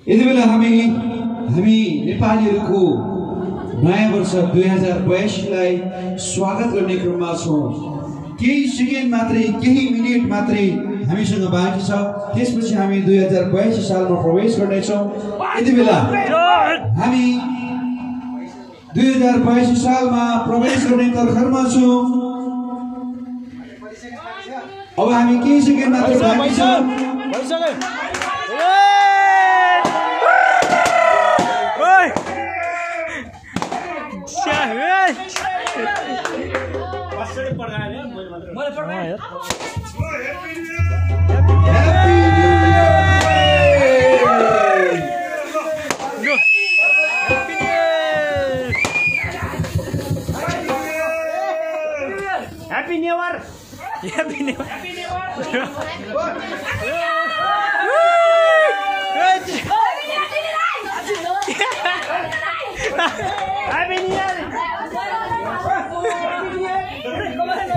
यति बेला हामी नेपालीहरूको नयाँ वर्ष 2082 लाई स्वागत गर्ने क्रममा छौं। केही सेकेन्ड मात्रै, केही मिनेट मात्रै हामीसँग बाँकी छ, त्यसपछि हामी 2082 सालमा प्रवेश गर्नेछौँ। यति बेला हामी 2082 सालमा प्रवेश गर्ने तर्खरमा छौं। अब हामी केही सेकेन्ड मात्र बाँकी छ। Happy New Year! Happy New Year!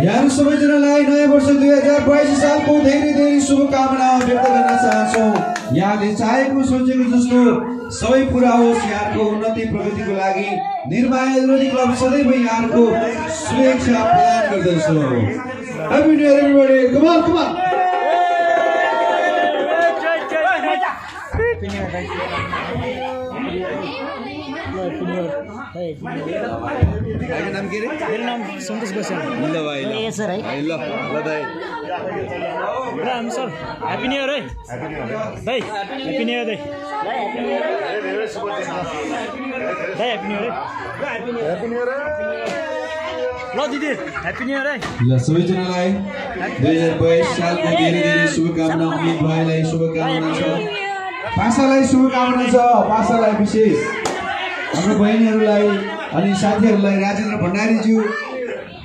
यहाँ सबैजनालाई नयाँ वर्ष 2082 सालको धेरै धेरै शुभकामना व्यक्त गर्न चाहन्छौँ। यहाँले चाहेको सोचेको जस्तो सबै पुरा होस्। यहाँको उन्नति प्रगतिको लागि निर्माया विरोधी क्लब सदैव यहाँको शुभेच्छा प्रदान गर्दछौँ। Happy New Year everybody! Come on, come on! मेरो नाम सन्तोष बस्याल। ल भाइ ल सर है ल ल दाइ Ram sir happy new year है दाइ ह्यापी न्यू इयर दाइ happy new year happy new year ल दिदी ह्यापी न्यू इयर है ल सबैजनालाई 2022 सालको धेरै धेरै शुभकामना। अमित भाइलाई शुभकामना छ, पासालाई शुभकामना छ, पासालाई विशेष हाम्रो बहिनीहरूलाई अनि साथीहरूलाई राजेन्द्र भण्डारीज्यू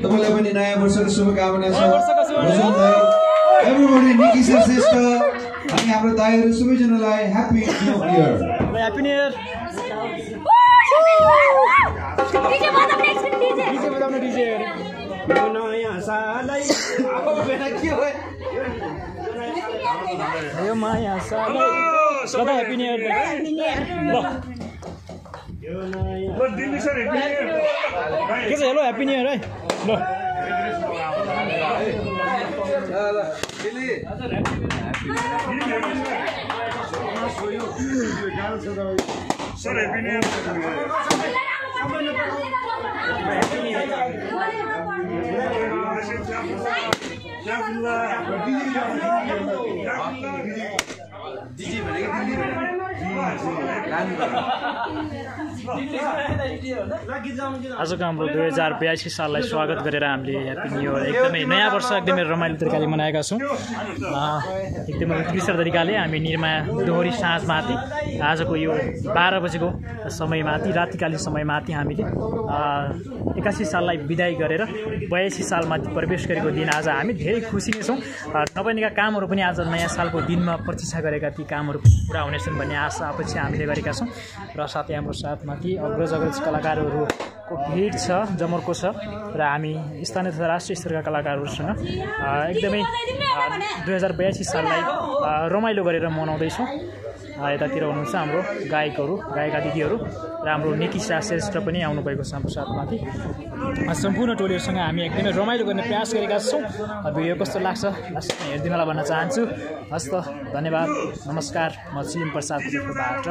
तपाईलाई पनि नयाँ वर्षको शुभकामना छ। भजन दाइ एभ्रीबडी निकिसा श्रेष्ठ अनि हाम्रो दाइहरू सबैजनालाई happy new year. Happy new year DJ बजाउनु डीजे नयाँ सालै यो माया सालै सदा ह्यापी न्यू इयर ल के छ हेलो ह्यापी न्यू इयर है ल सर ह्यापी न्यू आजको हाम्रो 2082 साललाई स्वागत गरेर हामीले ह्यापी न्यू इयर एकदमै नयाँ वर्ष एकदमै रमाइलो तरिकाले मनाएका छौँ। एकदमै उत्कृष्ट तरिकाले हामी निर्माया दोहोरी साँझमाथि आजको यो 12 बजेको समयमाथि रातिकालीन समयमाथि हामीले 81 साललाई विदाई गरेर 82 सालमाथि प्रवेश गरेको दिन आज हामी धेरै खुसी नै छौँ। नबनेका कामहरू पनि आज नयाँ सालको दिनमा प्रतीक्षा गरेका ती कामहरू पुरा हुनेछन् भन्ने आशा अपेक्षा हामीले गरेका छौँ। र साथै हाम्रो साथमाथि अग्रज कलाकारहरूको भिड छ, जमर्को छ र हामी स्थानीय तथा राष्ट्रिय स्तरका कलाकारहरूसँग एकदमै 2082 साललाई रमाइलो गरेर मनाउँदैछौँ। यतातिर हुनुहुन्छ हाम्रो गायकहरू, गायिका दिदीहरू र हाम्रो निकिसा श्रेष्ठ पनि आउनुभएको छ हाम्रो साथमाथि। सम्पूर्ण टोलीहरूसँग हामी एकदमै रमाइलो गर्ने प्रयास गरेका छौँ। भिडियो कस्तो लाग्छ लास्टमा हेरिदिनलाई भन्न चाहन्छु। हस्त धन्यवाद, नमस्कार। म चिलिम प्रसादबाट